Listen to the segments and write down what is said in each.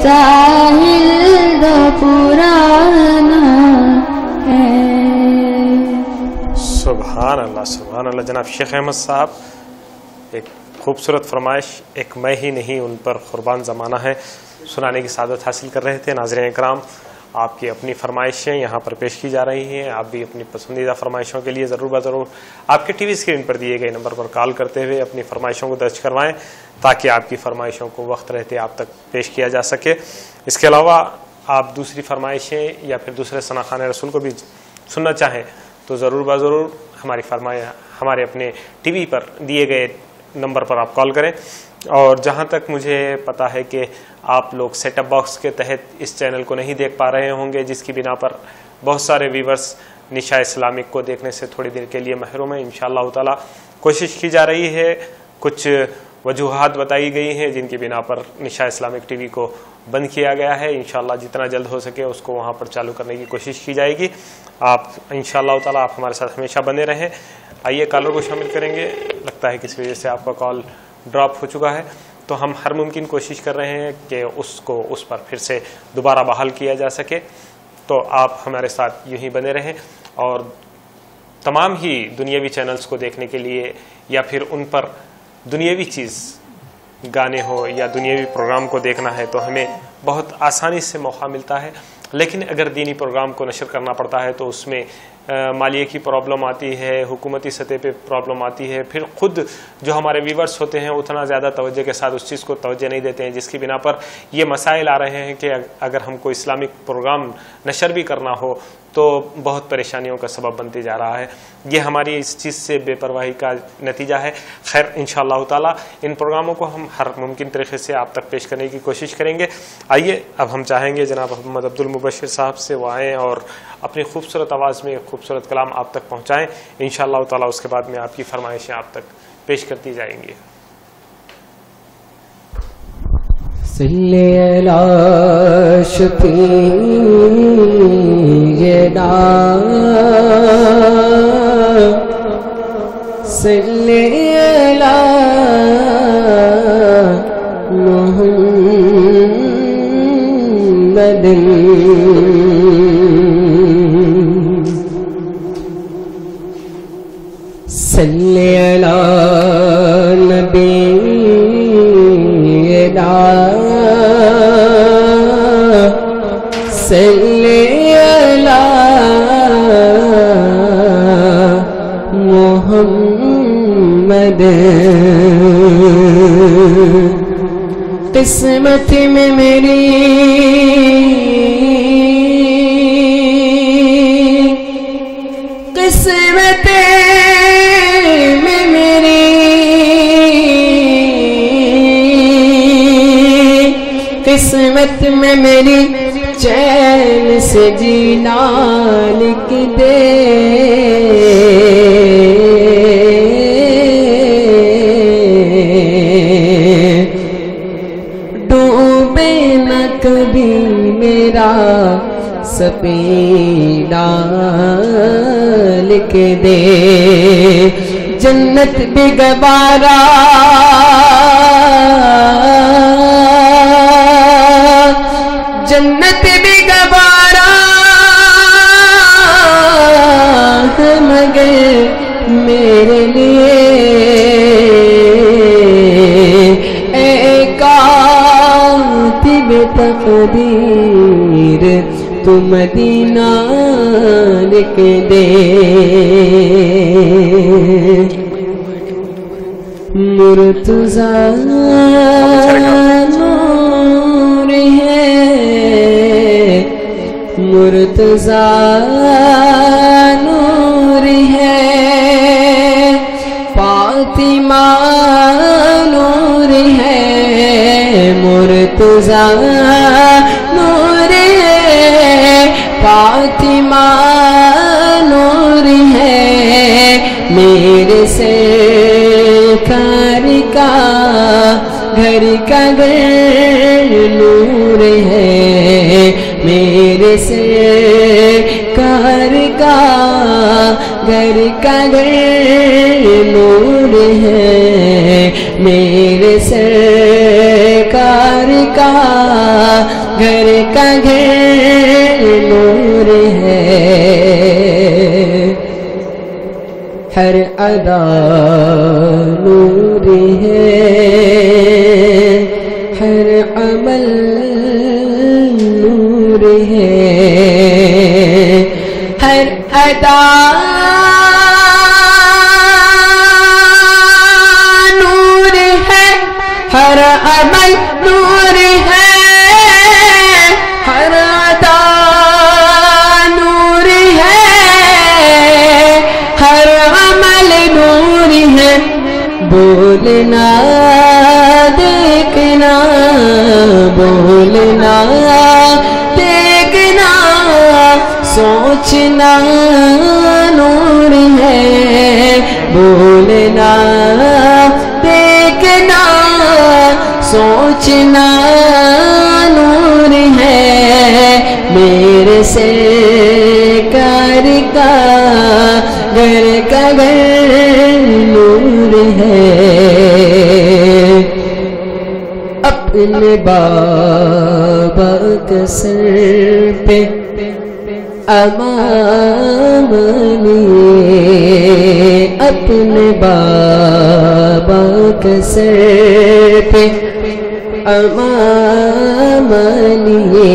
साहिल दो पुराना है। सुभान अल्लाह, सुभान अल्लाह। जनाब शेख अहमद साहब, एक खूबसूरत फरमाइश, एक मैं ही नहीं उन पर कुर्बान ज़माना है, सुनाने की सादत हासिल कर रहे थे। नाज़रीन इकराम, आपकी अपनी फरमाइशें यहाँ पर पेश की जा रही हैं। आप भी अपनी पसंदीदा फरमाइशों के लिए ज़रूर ज़रूर आपके टीवी स्क्रीन पर दिए गए नंबर पर कॉल करते हुए अपनी फरमाइशों को दर्ज करवाएं, ताकि आपकी फरमाइशों को वक्त रहते आप तक पेश किया जा सके। इसके अलावा आप दूसरी फरमाइशें या फिर दूसरे सनाखान रसूल को भी सुनना चाहें तो ज़रूर ज़रूर हमारे अपने टीवी पर दिए गए नंबर पर आप कॉल करें। और जहां तक मुझे पता है कि आप लोग सेट अप बॉक्स के तहत इस चैनल को नहीं देख पा रहे होंगे, जिसकी बिना पर बहुत सारे व्यूवर्स निशा इस्लामिक को देखने से थोड़ी देर के लिए महरूम है। इंशाअल्लाह ताला कोशिश की जा रही है, कुछ वजूहात बताई गई हैं जिनकी बिना पर निशा इस्लामिक टीवी को बंद किया गया है। इंशाअल्लाह जितना जल्द हो सके उसको वहां पर चालू करने की कोशिश की जाएगी। आप इंशाअल्लाह ताला आप हमारे साथ हमेशा बने रहें। आइए कॉलर को शामिल करेंगे। लगता है किसी वजह से आपका कॉल ड्रॉप हो चुका है, तो हम हर मुमकिन कोशिश कर रहे हैं कि उसको उस पर फिर से दोबारा बहाल किया जा सके। तो आप हमारे साथ यूं ही बने रहें और तमाम ही दुनियावी चैनल्स को देखने के लिए या फिर उन पर दुनियावी चीज़ गाने हो या दुनियावी प्रोग्राम को देखना है तो हमें बहुत आसानी से मौका मिलता है। लेकिन अगर दीनी प्रोग्राम को नशर करना पड़ता है तो उसमें मालिये की प्रॉब्लम आती है, हुकूमती सतह पे प्रॉब्लम आती है, फिर खुद जो हमारे व्यूवर्स होते हैं उतना ज़्यादा तवज्जो के साथ उस चीज़ को तवज्जो नहीं देते हैं, जिसकी बिना पर ये मसाइल आ रहे हैं कि अगर हमको इस्लामिक प्रोग्राम नशर भी करना हो तो बहुत परेशानियों का सबब बनती जा रहा है। ये हमारी इस चीज़ से बेपरवाही का नतीजा है। खैर इंशाअल्लाह ताला इन प्रोग्रामों को हम हर मुमकिन तरीके से आप तक पेश करने की कोशिश करेंगे। आइए अब हम चाहेंगे जनाब मोहम्मद अब्दुल मुबशिर साहब से वो आएँ और अपनी खूबसूरत आवाज़ में खूबसूरत कलाम आप तक पहुँचाएँ। इंशाअल्लाह ताला उसके बाद में आपकी फरमाइशें आप तक पेश करती जाएंगी। सल्ले अला शफीना सल्ले अला मुहम्मद सल्ले अला नबीना सल्ले अला मुहम्मद। किस्मत में मेरी किस्मत में मेरी किस्मत में मेरी चैन से जीना लिख दे। डूबे न कभी मेरा सपना लिख दे। जन्नत भी गवारा जन्नत भी गवारा मगर मेरे लिए कातिब तकदीर तू मदीना लिख दे। मुर्तज़ा नूर है मुर्तज़ा नूर है फातिमा नूर है मुर्तज़ा नूर है फातिमा नूर है मेरे से घर का घर नूर है मेरे से घर का घर नूर है मेरे से घर کا گھر کا گھر نور ہے، ہر ادا نور ہے، ہر عمل نور ہے، ہر ادا نور ہے، ہر عمل نور ہے، ہر ادا نور ہے، ہر عمل نور ہے، بولنا دیکھنا، بولنا دیکھنا، سوچنا نور ہے، بولنا دیکھنا، سوچنا نور ہے، میرے سرکار کا گھر کا گھر نور ہے، اپنے بابا کے سر پہ امام لیے، اپنے بابا کے سر پہ امام لیے،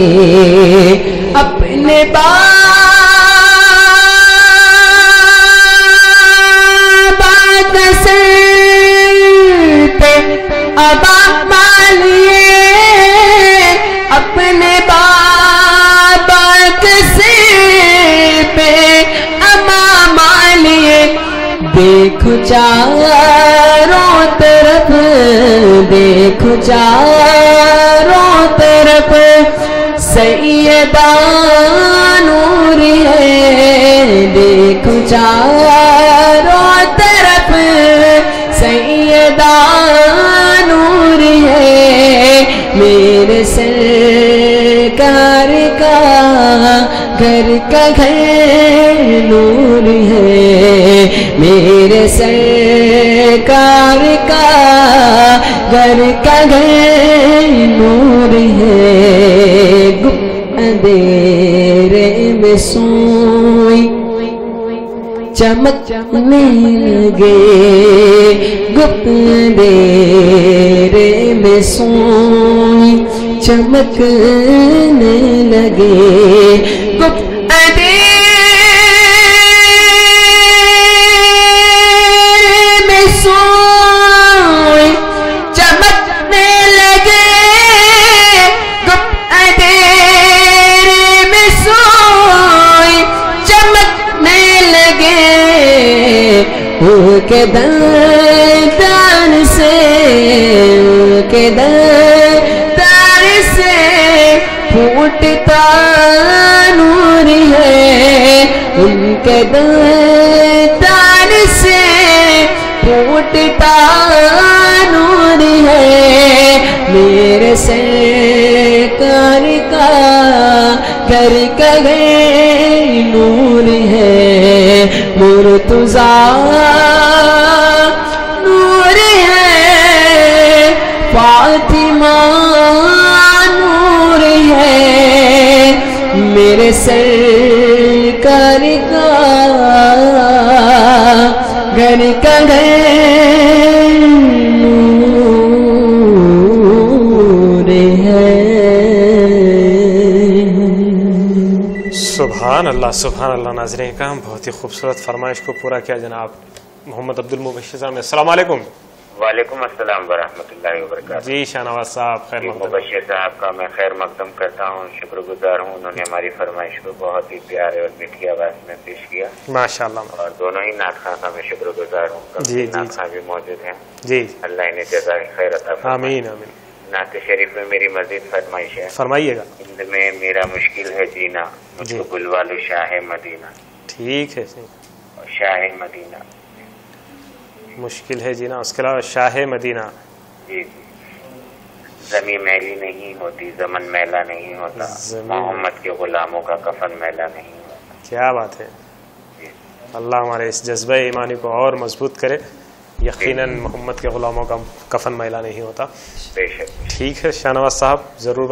اپنے بابا کے سر پہ امام لیے، اپنے بابا کے سر پہ امام لیے، دیکھو چاروں طرف، دیکھو چاروں طرف، سیدہ نور ہے، دیکھو چاروں طرف، سیدہ نور ہے، میرے سرکار کا گھر کا گھر نور ہے، میرے سرکار کا گھر کا گھر نور ہے، اندھیرے میں سوئی چمکنے لگے، گپت اندھیرے میں سوئی چمکنے لگے، گپت اندھیرے میں سوئی چمکنے لگے، گپت اندھیرے میں سوئی چمکنے لگے، ان کے دندان سے، ان کے دندان سے پھوٹتا نور ہے، ان کے دندان سے پھوٹتا نور ہے، میرے سرکار کا گھر کا گھر نور ہے، مرتضیٰ نور ہے، فاطمہ نور ہے، میرے سرکار کا گھر کا گھر نور ہے۔ سبحان اللہ سبحان اللہ۔ ناظرین کرام، بہت ہی خوبصورت فرمائش کو پورا کیا جناب محمد عبد المبشر صاحب نے۔ السلام علیکم۔ وعلیکم السلام ورحمۃ اللہ وبرکاتہ۔ جی شاہ نواز صاحب، خیر مقدم۔ مبشر صاحب کا میں خیر مقدم کرتا ہوں، شکر گزار ہوں، انہوں نے ہماری فرمائش کو بہت ہی پیارے اور میٹھی آواز میں پیش کیا، ماشاء اللہ۔ اور دونوں ہی نعت خواں کا میں شکر گزار ہوں، جی نعت خواں بھی موجود ہیں، جی اللہ انہیں جزائے خیر عطا فرمائے۔ آمین آمین۔ نعت شریف میں میری مزید فرمائش ہے، فرمائیے گا۔ ہند میں میرا مشکل ہے جینا، مجھ کو بلوا لو شاہ مدینہ۔ ٹھیک ہے، شاہ مدینہ مشکل ہے جینا، اس کے علاوہ شاہ مدینہ۔ جی جی، زمین میلی نہیں ہوتی، زمن میلا نہیں ہوتا، محمد کے غلاموں کا کفن میلا نہیں ہوتا۔ کیا بات ہے، اللہ ہمارے اس جذبہ ایمانی کو اور مضبوط کرے۔ یقیناً محمد کے غلاموں کا کفن میلا نہیں ہوتا. بے شک. ٹھیک ہے شاہ نواز صاحب, ضرور